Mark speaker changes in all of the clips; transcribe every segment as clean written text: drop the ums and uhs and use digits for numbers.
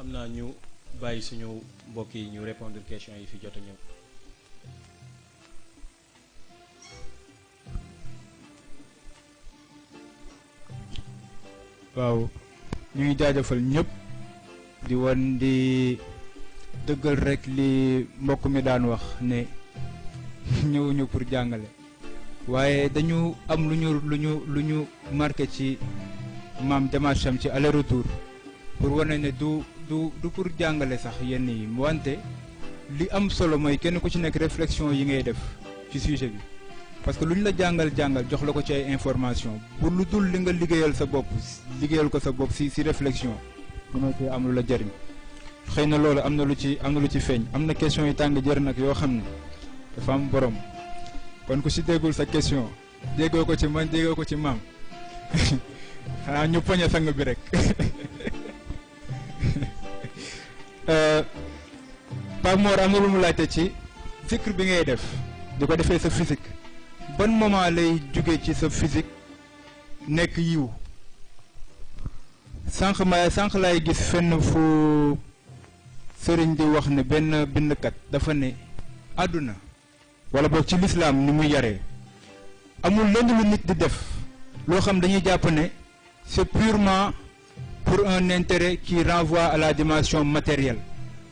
Speaker 1: xam naa ñu bàyyi suñu mbokk yi ñu répondre question yi fi jot a ñëw.
Speaker 2: waaw ñu ngi jaajëfal ñëpp di wan di dëggal rek li mbokk mi daan wax ne ñëwuñu pour jàngale waaye dañu am lu ñu marqué ci maam démarche am ci aller retour pour wane ne du pour jàngale sax yenn yi wante li am solo mooy kenn ku ci nekk réflexion yi ngay def ci sujet bi parce que lu ñu la jàngal jox la ko ci ay information bu lu dul li nga liggéeyal sa bopp liggéeyal ko sa bopp si réflexion mënoo ci am lu la jëriñ xëy na loolu am na lu ci feeñ am na question yi tàng jër nag yoo xam ne dafa am borom kon ku si déggul sa question déggoo ko ci man déggoo ko ci maam xanaa ñu poñe sang bi rek Pape Mor am na lu mu laajte ci zikr bi ngay def di ko defee sa physique ban moment lay jóge ci sa physique nekk yiw sànq laay gis fenn fu sëriñ di wax ne benn bindkat dafa ne àdduna wala boog ci lislaam ni muy yaree amul lenn lu nit di def loo xam dañuy jàpp ne c'est purement pour un intérêt qui renvoie à la dimension matérielle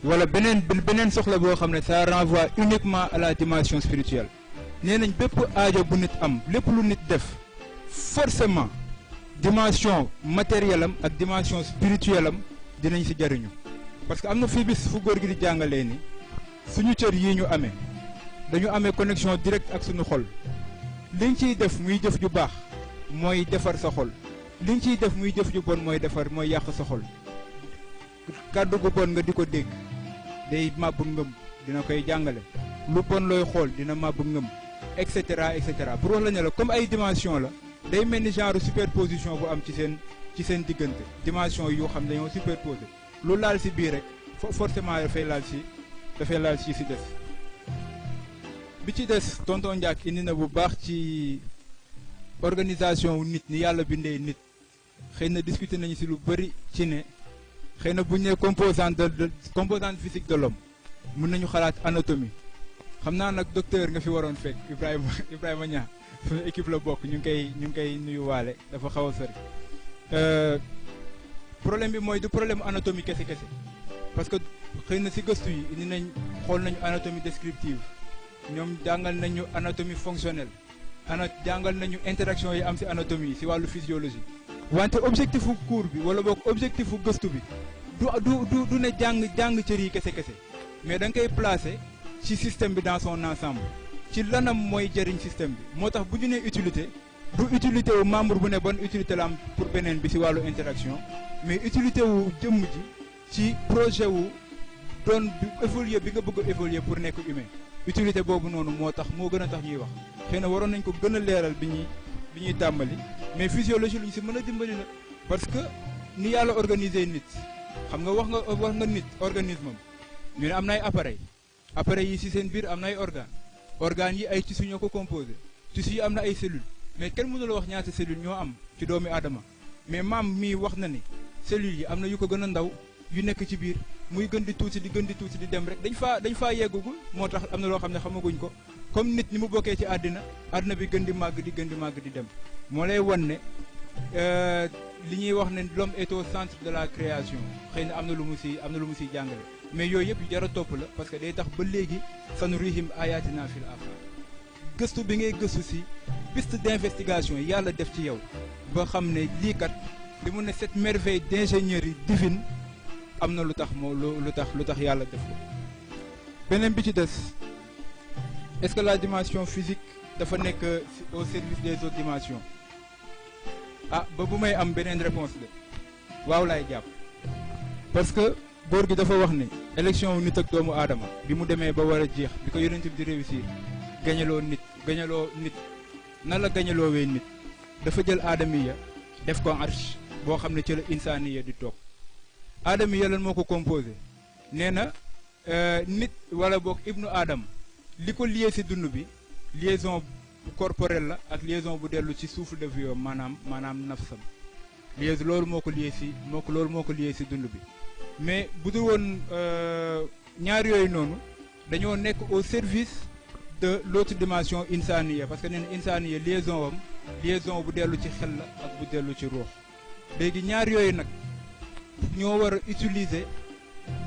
Speaker 2: wala beneen soxla boo xam ne ça renvoie uniquement à la dimension spirituelle nee nañ bépp aajo bu nit am lépp lu nit def forcément dimension matérielle am ak dimension spirituelle am dinañ ci jariñu parce que am na fii bis fu góor gi di jàngalee ni suñu cër yii ñu amee dañu amee connexion directe ak suñu xol liñ ciy def muy jëf ju baax mooy defar sa xol liñ ciy def muy jëf ju bon mooy yàq sa xol kàddu gu bon nga di ko dégg day màbb ngëm dina koy jàngale lu bon looy xool dina màbb ngëm et cetera pour wax la ne la comme ay dimension la day mel ni genre superposition bu am ci seen diggante dimension yoo xam dañoo superposé lu laal si biir rek forcément dafay laal si des bi ci des tonton Ndiak indi na bu baax ci organisation wu nit ni yàlla bindee nit xëy na discuter nañu si lu bëri ci ne xëy na bu ñu nee composante physique de l'homme mën nañu xalaat anatomie xam naa nag docteur nga fi waroon fekk Ibrahima Niang suñu équipe la bokk ñu ngi koy nuyuwaale dafa xaw a sori problème bi mooy du problème anatomie kese parce que xëy na si gëstu yi indi nañ xool nañu anatomie descriptive ñoom jàngal nañu anatomie fonctionnelle jàngal nañu interaction yi am si anatomie si wàllu physiologie wante objectifu cours bi wala boog objectifu gëstu bi du ne jàng cër yi kese mais da nga koy placer ci système bi dans son ensemble ci lanam mooy jëriñ système bi moo tax bu ñu nee utilité du utilité wu membre bu ne bonne utilité la am pour beneen bi si wàllu interaction mais utilité wu jëmm ji ci projet wu doon évoluer bi nga bëgg a évoluer pour nekk humain utilité boobu noonu moo gën a tax ñuy wax xëy na waroon nañ ko gën a leeral bi ñuy tàmbali mais physiologie lu ñu si mën a dimbali la parce que ni yàlla organiser nit xam nga wax nga nit organisme am ñu ne am na ay appareil yi si seen biir am na ay organes yi ay tissus ñoo ko composé tissus yi am na ay cellules mais kenn mënula wax ñaata cellules ñoo am ci doomi aadama mais maam mii wax na ni cellules yi am na yu ko gën a ndaw yu nekk ci biir muy gën di tuuti di dem rek dañ faa yeggagul moo tax am na loo xam ne xamaguñ ko comme nit ni mu bokkee ci àddina bi gën di màgg di dem moo lay wan ne li ñuy wax ne l'homme est au centre de la création xëy na am na lu mu siy jàngale mais yooyu yëpp yu jar a topp la parce que day tax ba léegi sanurihim ayatina fil afaq gëstu bi ngay gëstu si piste d'investigation yàlla def ci yow ba xam ne lii kat li mu ne cette merveille d'ingénierie divine am na lu tax yàlla def ko beneen bi ci des est-ce que la dimension physique dafa nekk au service des autres dimensions ba bu may am beneen réponse de waaw laay jàpp parce que góor gi dafa wax ni élection wu nit ak doomu aadama bi mu demee ba war a jeex bi ko yonent bi di réussir gañaloo nit nan la gañaloowee nit dafa jël aadamiya def ko arsh boo xam ne ci la insaaniya di toog aadamiya lan moo ko composé nee na nit wala boog ibnu aadam li ko lié si dund bi liaison corporelle la ak liaison bu dellu ci souffle de vie maanaam nafsam liaison loolu moo ko lié si dund bi mais bu dul woon ñaar yooyu noonu dañoo nekk au service de l'autre dimension insaniya parce que nee na insaniya liaison bu dellu ci xel la ak bu dellu ci ruux léegi ñaar yooyu nag ñoo war a utiliser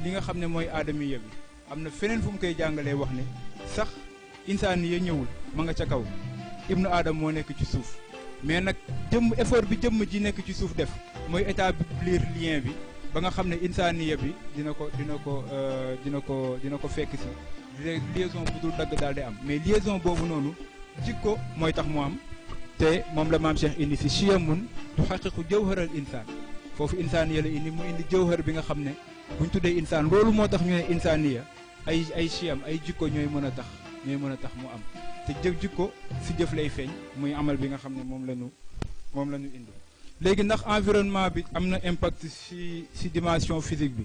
Speaker 2: li nga xam ne mooy aadamiya bi am na feneen fu mu koy jàngalee wax ne sax insaniya ñëwul ma nga ca kaw ibnu aadam moo nekk ci suuf mais nag effort bi jëmm ji nekk ci suuf def mooy établir lien bi ba nga xam ne insaniya bi dina ko fekk si liaison bu dul dagg daal di am mais liaison boobu noonu jikko mooy tax mu am te moom la maam Cheikh indi si chiyamun tu xaqiqu jawharal insaan foofu insaaniya la indi mu indi jawhar bi nga xam ne buñ tuddee insaan loolu moo tax ñu ne insaaniya ay chiyam ay jikko ñooy mën a tax mu am te jikko si jëf lay feeñ muy amal bi nga xam ne moom la ñu indi léegi ndax environnement bi am na impact si dimension physique bi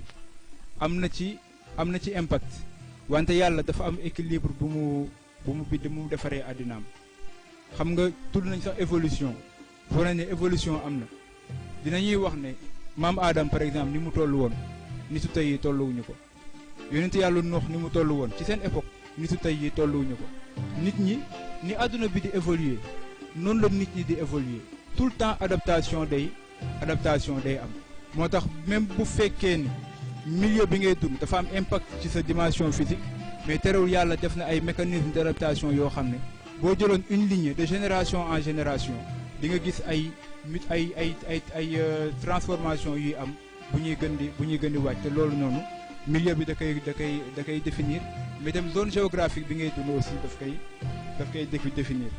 Speaker 2: am na ci impact wante yàlla dafa am équilibre bu mu bind mu defaree àddinaam xam nga tudd nañ sax évolution foo nañ ne évolution am na dinañuy wax ne maam Adam par exemple ni mu toll woon nitu tey yi tolluwuñu ko yonent yàlla Nuux ni mu toll woon ci seen époque nitu tey yi tolluwuñu ko nit ñi ni àdduna bi di évoluer noonu la nit ñi di évoluer tout le temps adaptation day am moo tax même bu fekkee ni milieu bi ngay dund dafa am impact ci sa dimension physique mais terewul yàlla def na ay mécanismes d'adaptation yoo xam ne boo jëloon une lignée de génération en génération di nga gis ay transformation yuy am bu ñuy gën di wàcc te loolu noonu milieu bi da koy définir mais dem zone géographique bi ngay dund aussi daf koy définir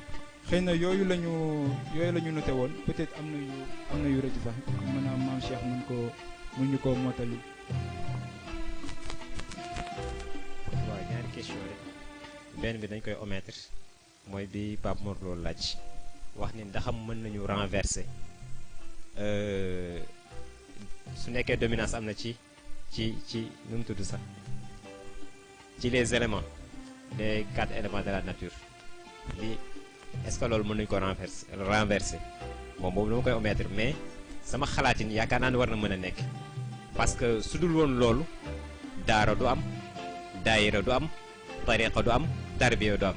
Speaker 2: xëy na yooyu la ñu noté woon peut-être am na yu rëcc sax maanaam maam Cheikh mun ñu ko mottali.
Speaker 3: waaw ñaari question rek benn bi dañ koy omettre mooy bi Pape Mor loolu laaj wax ni ndaxam mën nañu renverser su nekkee dominance am na ci nu mu tudd sax ci les éléments les 4 éléments de la nature li est-ce que loolu mën nañu ko renverser moom boobu dama koy omettre mais sama xalaatin yaakaar naa ne war na mën a nekk parce que su dul woon loolu daara du am daayira du am tariqa du am tarbiya du am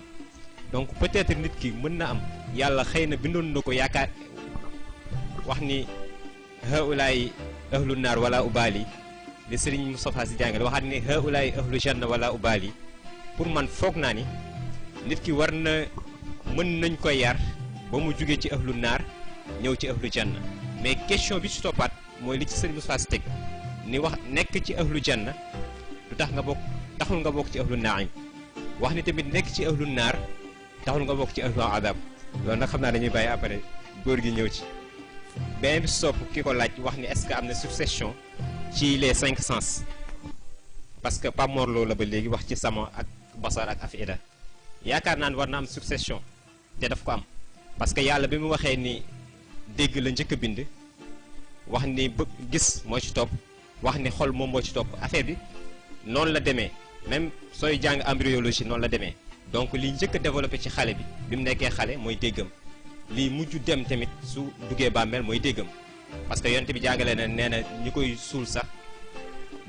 Speaker 3: donc peut-être nit ki mën na am yàlla xëy na bindoon na ko yaakaar wax ni haulaay ahlu naar wala ubaali li Serigne Moustapha Sy jàngale waxaat ni haulaay ahlu janna wala ubaali pour man foog naa ni nit ki war na mën nañ koy yar ba mu jugee ci ahlu naar ñëw ci ahlu janna mais question bi ci toppaat mooy li ci Serigne Moustapha Sy teg ni wax nekk ci ahlu janna du tax nga bokk taxul nga bokk ci ahlu naim wax ni tamit nekk ci ahlu naar taxul nga bokk ci ahlu adab loolu nag xam naa dañuy bàyyi après góor gi ñëw ci beneen bi sopp ki ko laaj wax ni est-ce que am na succession ci les 5 sens parce que Pape Mor Lo la ba léegi wax ci sama ak basar ak afida yaakaar naa ne war na am succession te daf ko am parce que yàlla bi mu waxee ni dégg la njëkk a bind wax ni bëgg gis moo ci topp wax ni xol moom moo ci topp affaire bi noonu la demee même sooy jàng embryologie noonu la demee donc li njëkk a développé ci xale bi mu nekkee xale mooy déggam lii mujj dem tamit su duggee bàmmeel mooy déggam parce que yonent bi jàngale na nee na ñi koy suul sax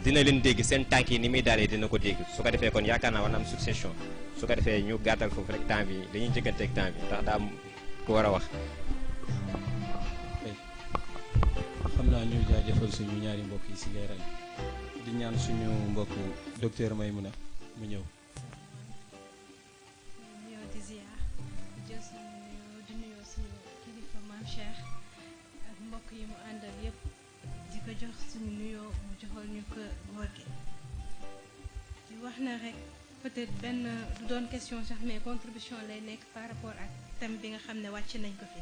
Speaker 3: dina leen dégg seen tànk yi ni muy dalee dina ko dégg su ko defee kon yaakaar naa war na am succession su ko defee ñu gàttal foofu rek temps bi dañuy njëkkanteeg temps bi ndax daa am ku war a wax.
Speaker 1: xam naa ñu jaajëfal suñu ñaari mbokk yi si leeral di ñaan suñu mbokk docteur Maymouna mu ñëw.
Speaker 4: yi mu àndal yëpp di ko jox suñu nuyoo mu joxal ñu ko woote di wax na rek peut-être benn du doon question sax mais contribution lay nekk par rapport ak thème bi nga xam ne wàcc nañ ko fi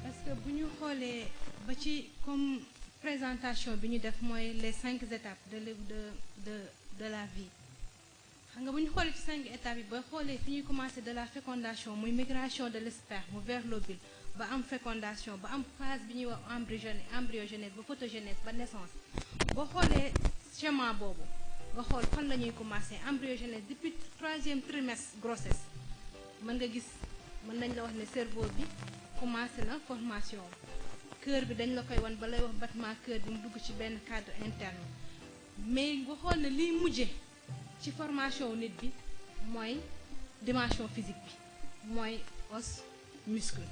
Speaker 4: parce que bu ñu xoolee ba ci comme présentation bi ñu def mooy les 5 étapes de la vie xam nga bu ñu xoolee ci 5 étapes yi ba xoolee fi ñuy commencer de la fécondation muy migration de l'esperme vers l'ovule ba am fécondation ba am phase bi ñuy wax embryogénèse ba photogénèse ba naissance boo xoolee schéma boobu nga xool fan la ñuy commencer embryogénèse depuis 3e trimestre grossesse mën nga gis mën nañ la wax ne cerveau bi commencé na formation cœur bi dañ la koy wan ba lay wax battement cœur bi mu dugg ci benn cadre interne mais nga xool ne liy mujje ci formation nit bi mooy dimension physique bi mooy os muscle.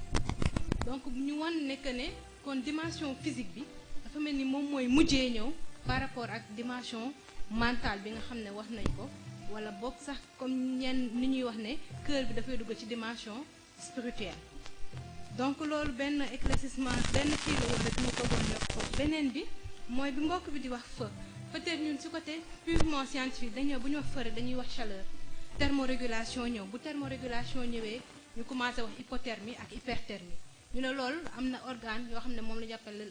Speaker 4: donc ñu won ne que ne kon dimension physique bi dafa mel ni moom mooy mujjee ñëw par rapport ak dimension mentale bi nga xam ne wax nañ ko, wala boog sax comme ñenn ni ñuy wax ne cœur bi dafay dugg ci dimension spirituelle. donc loolu benn éclaircissement benn kii la woon rek mu ko doon yokk foofu. beneen bi mooy bi mbokk bi di wax feu, peut-être ñun ci côté purement scientifique dañoo bu ñu wax feu rek dañuy wax chaleur. thermorégulation ñëw, bu thermorégulation ñëwee ñu commencé wax hypothermie ak hyperthermie. ñu ne loolu am na organe yoo xam ne moom la ñu appelle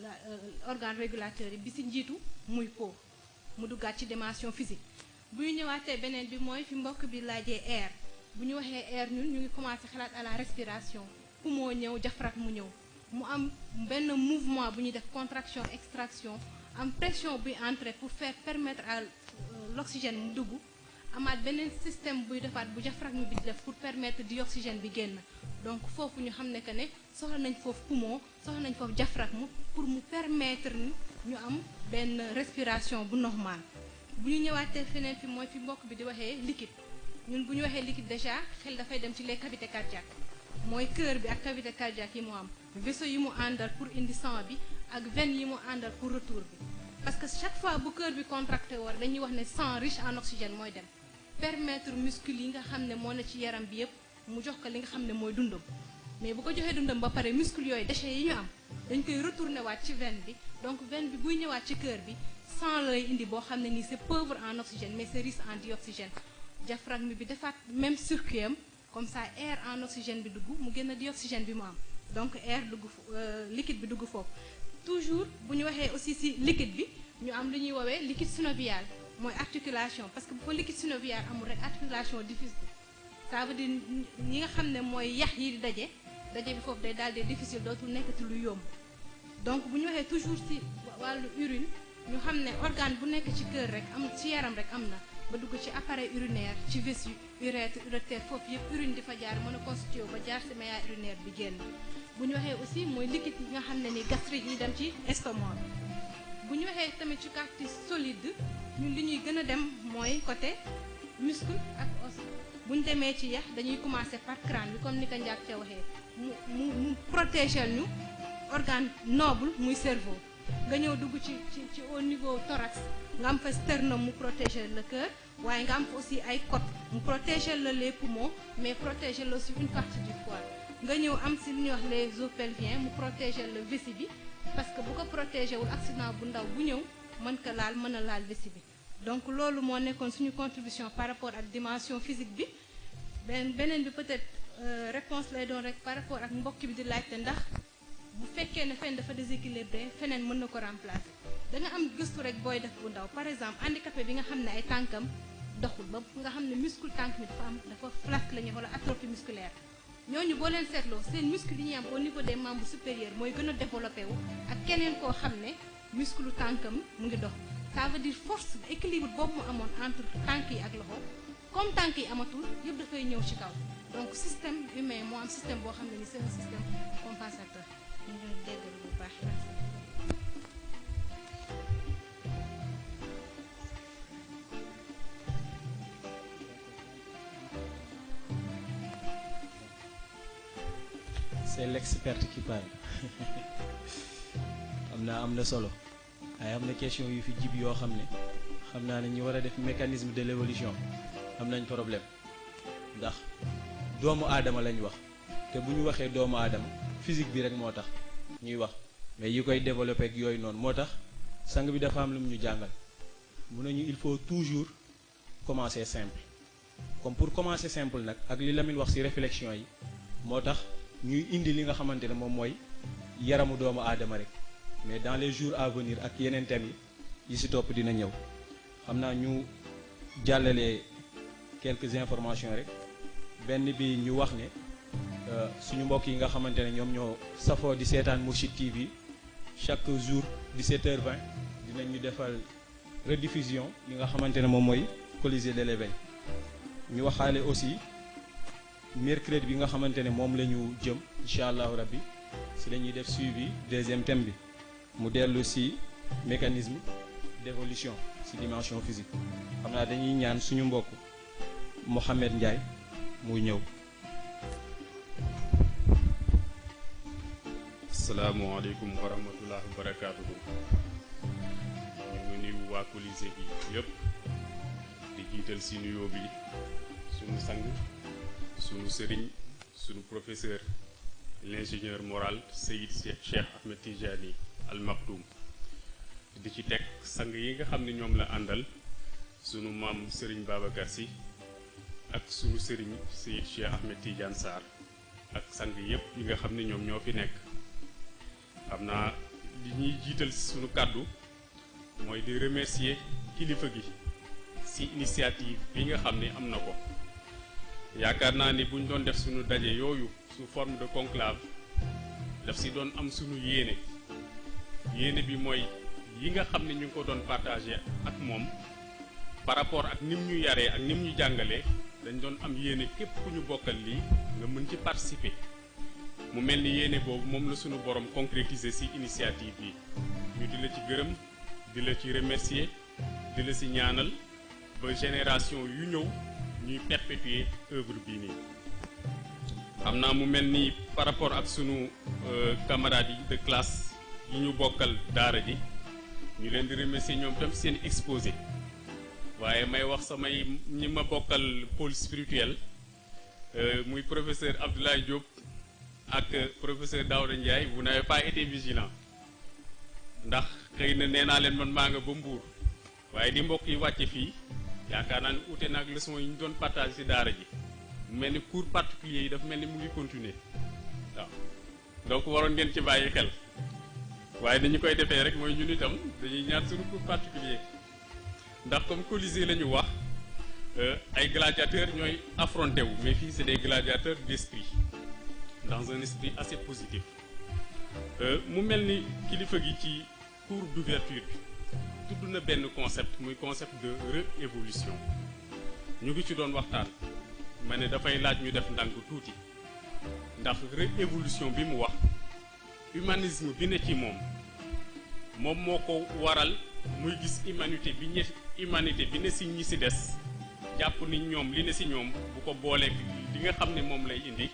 Speaker 4: organe régulateur yi, bi ci njiitu muy peau, mu duggaat ci dimension physique. bu ñu ñëwaatee beneen bi mooy fi mbokk bi laajee air, bu ñu waxee air ñun ñu ngi commencé xalaat à la respiration, poumon ñëw, diaphragme mu ñëw, mu am benn mouvement bu ñuy def contraction extraction, am pression buy entrer pour faire permettre à l'oxygène mu dugg, amaat beneen système buy defaat bu diaphragme bi di def pour permettre dioxygène bi génn. donc foofu ñu xam ne que ne soxla nañ foofu poumon, soxla nañ foofu diaphragme pour mu permettre ñu am benn respiration bu normal. bu ñu ñëwaatee feneen fi mooy fi mbokk bi di waxee liquide, ñun bu ñu waxee liquide déjà xel dafay dem ci les cavités cardiaques, mooy cœur bi ak cavité cardiaque yi mu am, vaisseau yi mu àndal pour indi sang bi ak veine yi mu àndal pour retour bi. parce que chaque fois bu cœur bi contracté war dañuy wax ne sang riche en oxygène mooy dem permettre muscle yi nga xam ne moo na ci yaram bi yëpp mu jox ko li nga xam ne mooy dundam. mais bu ko joxee dundam ba pare muscle yooyu déchets yi ñu am dañ koy retourner waat ci veine bi, donc veine bi buy ñëwaat ci cœur bi sang lay indi boo xam ne nii c'est pauvre en oxygène mais c'est riche en dioxygène. diaphragme bi defaat même circuit am, comme ça air en oxygène bi dugg mu génn dioxygène bi mu am, donc air dugg liquide bi dugg foofu. toujours bu ñu waxee aussi ci liquide bi ñu am lu ñuy woowee liquide synovial, mooy articulation, parce que bu fa liquide synovial amul rek articulation difficile. ça veut dire ñi nga xam ne mooy yax yi di daje bi foofu day daal di difficile, dootul nekkati lu yomb. donc bu ñu waxee toujours ci wàllu urine ñu xam ne organe bu nekk ci cœur rek am ci yaram rek am na, ba dugg ci appareil urinaire, ci vessie, urètre, urétère, foofu yëpp urine di fa jaar mën a constitué ba jaar ci maillage urinaire bi génn. bu ñu waxee aussi mooy liquide yi nga xam ne ni gastrique yi dem ci estomac bi. bu ñu waxee tamit ci partie solide ñun li ñuy gën a dem mooy côté muscle ak os. bu ñu demee ci yax dañuy commencer par crâne bi comme ni ko Ndiak ca waxee mu protéger ñu organe noble muy cerveau. nga ñëw dugg ci au niveau thorax nga am fa sternum mu protéger le cœur, waaye nga am fa aussi ay côtes mu protéger la les poumons, mais protéger la aussi une partie du foie. nga ñëw am si li ñuy wax les os pelviens mu protéger le vessie bi, parce que bu ko protéger wul accident bu ndaw bu ñëw mën ko laal, mën a laal vessie bi. donc loolu moo nekkoon suñu contribution par rapport ak dimension physique bi. beneen bi peut-être réponse lay doon rek par rapport ak mbokk bi di laajte ndax bu fekkee ne fenn dafa déséquilibré feneen mën na ko remplacer. da nga am gëstu rek booy def bu ndaw, par exemple handicapé bi nga xam ne ay tànkam doxul ba nga xam ne muscle tànk mi dafa flasque la ñuy wala atrophie musculaire, ñooñu boo leen seetloo seen muscle yi ñuy am au niveau des membres supérieurs mooy gën a développé wu ak keneen koo xam ne muscle tànkam mu ngi dox. ça veut dire force équilibre boobu mu amoon entre tànk yi ak loxo, comme tànk yi amatul yëpp dafay ñëw ci kaw. donc système humain moo am système boo xam ne ni c'est un système compensateur. ñu ngi déggal bu baax.
Speaker 1: c'est l'expert qui parle. am na solo ay am na question yu fi jib yoo xam ne xam naa ne ñu war a def mécanisme de l'évolution am nañ problème, ndax doomu aadama lañ wax te bu ñu waxee doomu aadama physique bi rek moo tax ñuy wax, mais yi koy développé ak yooyu noonu moo tax sang bi dafa am lu mu ñu jàngal mun nañu il faut toujours commencer simple. comme pour commencer simple nag ak li Lamine wax ci réflexion yi moo tax ñuy indi li nga xamante ne moom mooy yaramu doomu aadama rek, mais dans les jours à venir ak yeneen thèmes yi ci topp dina ñëw. xam naa ñu jàllale quelques informations rek. benn bi ñu wax ne suñu mbokk yi nga xamante ne ñoom ñoo safoo di seetaan Mourchid TV chaque jour 17h20 dinañ ñu defal rediffusion li nga xamante ne moom mooy Colisée de l'éveil. ñu waxaale aussi mercredi bi nga xamante ne moom la ñu jëm incha allahu rabbi si la ñuy def suivi deuxième thème bi mu dellu si mécanisme d'évolution ci dimension physique xam naa dañuy ñaan suñu mbokk Mohamed Ndiaye muy ñëw.
Speaker 5: asalaamaaleykum wa rahmatulah wa barakaatuhu. ñu ngi nuyu waa Colisée bi yëpp di jiital si nuyoo bi sunu sang sunu sëriñ sunu professeur l'ingénieur moral Seyid Cheikh Ahmed Tijani Al Maktoum di ci teg sang yi nga xam ne ñoom la àndal sunu maam Serigne Babacar Sy ak sunu sëriñ Seyid Cheikh Ahmed Tidiane Sarr ak sang yëpp yi nga xam ne ñoom ñoo fi nekk. xam naa li ñuy jiital sunu kàddu mooy di remercier kilifa gi ci initiative bi nga xam ne am na ko yaakaar naa ni buñ doon def sunu daje yooyu sous forme de conclave daf ci doon am sunu yéene bi mooy yi nga xam ne ñu ngi ko doon partager ak moom par rapport ak nim ñu yaree ak nim ñu jàngalee dañ doon am yéene képp ku ñu bokkal lii nga mën ci participer. mu mel ni yéene boobu moom la sunu borom concrétiser ci initiative yi ñu di la ci gërëm di la ci remercier di la ci ñaanal ba génération yu ñëw ñuy perpétuer œuvre bii nii. xam naa mu mel ni par rapport ak sunu camarades yi de classe yi ñu bokkal daara ji ñu leen di remercier ñoom tam seen exposé waaye may wax samay ñi ma bokkal pôle spirituel muy professeur Abdoulaye Diop. ak professeur Daouda Ndiaye vous n'avez pas été vigilant ndax xëy na nee naa leen man maa nga ba Mbour waaye di mbokk yi wàcce fii yaakaar naa ne uute na ak leçon yi ñu doon partage ci daara ji mu mel ni cours particulier yi dafa mel ni mu ngi continuer waaw donc waroon ngeen ci bàyyi xel waaye dañu koy defee rek mooy ñun itam dañuy ñaan suñu cours particulier ndax comme Colisée la ñu wax ay gladiateurs ñooy affronté wu mais fii c'est des gladiateurs d'esprit dans un esprit assez positif mu mel ni kilifa gi ci cours d'ouverture bi tudd na benn concept muy concept de réévolution ñu ngi ci doon waxtaan ma ne dafay laaj ñu def ndànk tuuti ndax réévolution bi mu wax humanisme bi ne ci moom moo ko waral muy gis humanité bi ne si ñi si des jàpp ni ñoom li ne si ñoom bu ko booleeg li nga xam ne moom lay indi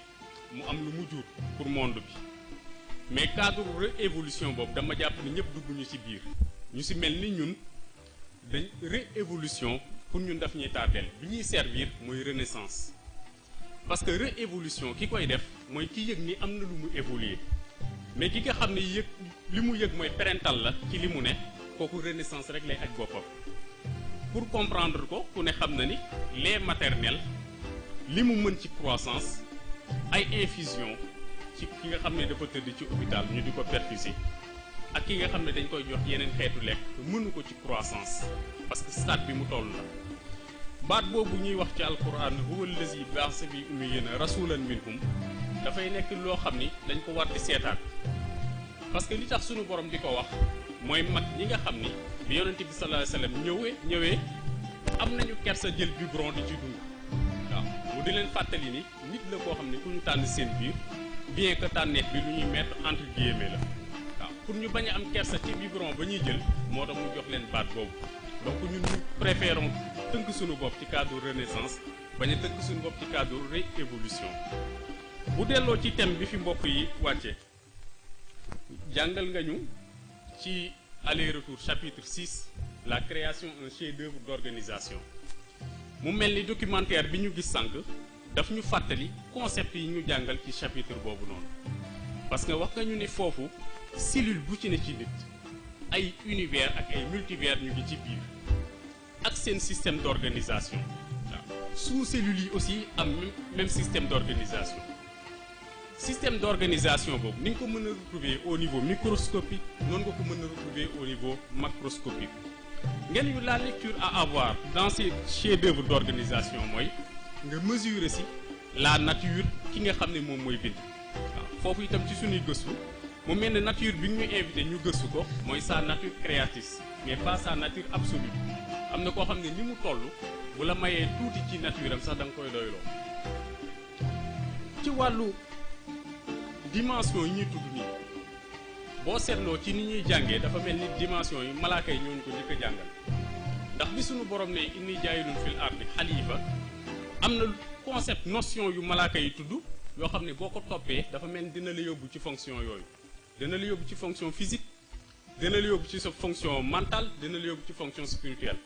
Speaker 5: mu am lu mu jur pour monde bi mais cadre réévolution boobu dama jàpp ni ñëpp dugguñu ci biir ñu ci mel ni ñun dañ réévolution pour ñun daf ñuy tardeel bi ñuy servir mooy renaissance parce que réévolution ki koy def mooy ki yëg ni am na lu mu évoluer mais ki nga xam ne yëg li mu yëg mooy parental la ci li mu ne kooku renaissance rek lay aj boppam pour comprendre ko ku ne xam na ni lait maternel li mu mën ci croissance ay infusion ci ki nga xam ne dafa tëdd ci hôpital ñu di ko perfuser ak ki nga xam ne dañ koy jox yeneen xeetu lekk mënu ko ci croissance parce que stade bi mu toll la baat boobu ñuy wax ci alquran huwa allazi ba'atha fi ummiyyiina rasulan minhum dafay nekk loo xam ni dañ ko war di seetaan parce que li tax sunu borom di ko wax mooy mag ñi nga xam ni bi yonent bi sallallahu alayhi wasallam ñëwee am nañu kersa jël biberon di ci dund waaw mu di leen fàttali ni nit la koo xam ne ku ñu tànn seen biir bien que tànneef bi lu ñuy mettre entre guillemets la waaw pour ñu bañ a am kersa ci biberon ba ñuy jël moo tax mu jox leen baat boobu donc ñun ñu préférons tënk suñu bopp ci cadre renaissance bañ a tënk suñu bopp ci cadre réévolution bu delloo ci thème bi fi mbokk yi wàcce jàngal nga ñu ci aller-retour chapitre 6 la création un chef-d'œuvre d'organisation mu mel ni documentaire bi ñu gis sànq daf ñu fàttali concept yi ñu jàngal ci chapitre boobu noonu parce que wax nga ñu ne foofu cellule bu ci ne ci nit ay univers ak ay multivers ñu ngi ci biir ak seen système d'organisation waaw sous-cellules yi aussi am même système d'organisation boobu ni nga ko mën a retrouver au niveau microscopique noonu nga ko mën a retrouver au niveau macroscopique ngeen yu la lecture à avoir dans ces chefs-d'œuvre d'organisation mooy nga mesurer ci la nature ki nga xam ne moom mooy bind waaw foofu itam ci suñuy gëstu mu mel ne nature bi ñu invité ñu gëstu ko mooy sa nature créatrice mais pas sa nature absolue am na koo xam ne ni mu toll bu la mayee tuuti ci nature am sax da nga koy doyloo ci wàllu dimension yi ñuy tudd nii boo seetloo ci ni ñuy jàngee dafa mel ni dimension yi malaaka yi ñooñu ko njëkk a jàngal ndax bi suñu borom ne inni jaayilun fil ardi xalifa am na concept notion yu malaaka yi tudd yoo xam ne boo ko toppee dafa mel ni dina la yóbbu ci fonction yooyu dina la yóbbu ci fonction physique dina la yóbbu ci sa fonction mentale dina la yóbbu ci fonction spirituelle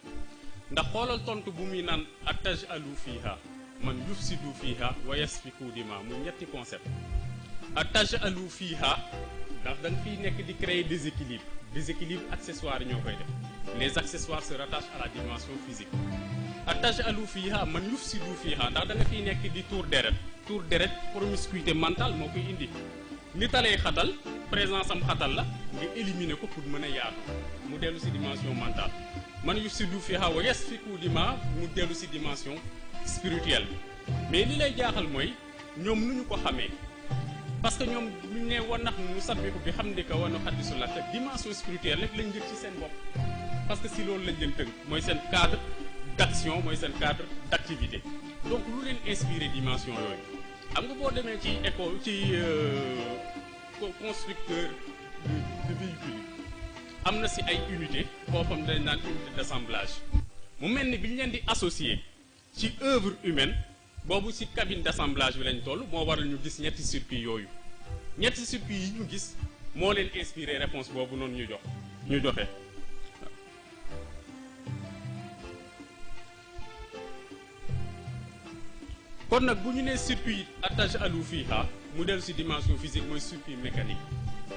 Speaker 5: ndax xoolal tontu bu muy naan atajalu fiha man yufsidu fiha wa yasfiku dima mu ñetti concept atajalu fiha ndax da nga fiy nekk di créer déséquilibre accessoire ñoo koy def les accessoires se rattachent à la dimension physique atajalu fiha man yufsidu fiha ndax da nga fiy nekk di tour deret promiscuité mentale moo koy indi li talee xatal présence am xatal la nga éliminer ko pour mën a yaatu mu dellu ci dimension mentale man yufsidu fiha wa yasfiku dima mu dellu ci dimension spirituelle mais li lay jaaxal mooy ñoom nu ñu ko xamee parce que ñoom ñu ne woon nax nu sabbihu bi hamdika wa nuqaddisu laka dimension spirituelle rek lañ jël ci seen bopp parce que si loolu lañ leen tënk mooy seen cadre d'action mooy seen cadre d'activité donc lu leen inspiré dimension yooyu xam nga boo demee ci école ci constructeur de véhicule yi am na si ay unité boppam dañ naan unité d'assemblage mu mel ni bi ñu leen di associé ci œuvre humaine boobu ci cabine d'assemblage bi lañ toll moo waral ñu gis ñetti circuit yooyu ñetti circuit yi ñu gis moo leen inspiré réponse boobu noonu ñu joxe kon nag bu ñu nee circuit atajalu fiha mu dellu ci dimension physique mooy circuit mécanique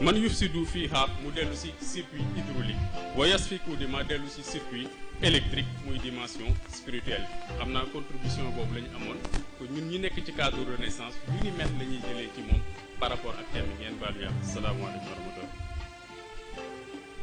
Speaker 5: man yufsidu fiha mu dellu ci circuit hydraulique wa yasfiku dima dellu ci circuit électrique muy dimension spirituelle xam naa contribution boobu la ñu amoon ko ñun ñi nekk ci cadre renaissance lu ni mel la ñuy jëlee ci moom par rapport ak thème bi ngeen baalu yàlla salaamaaleykum wa rahmatulah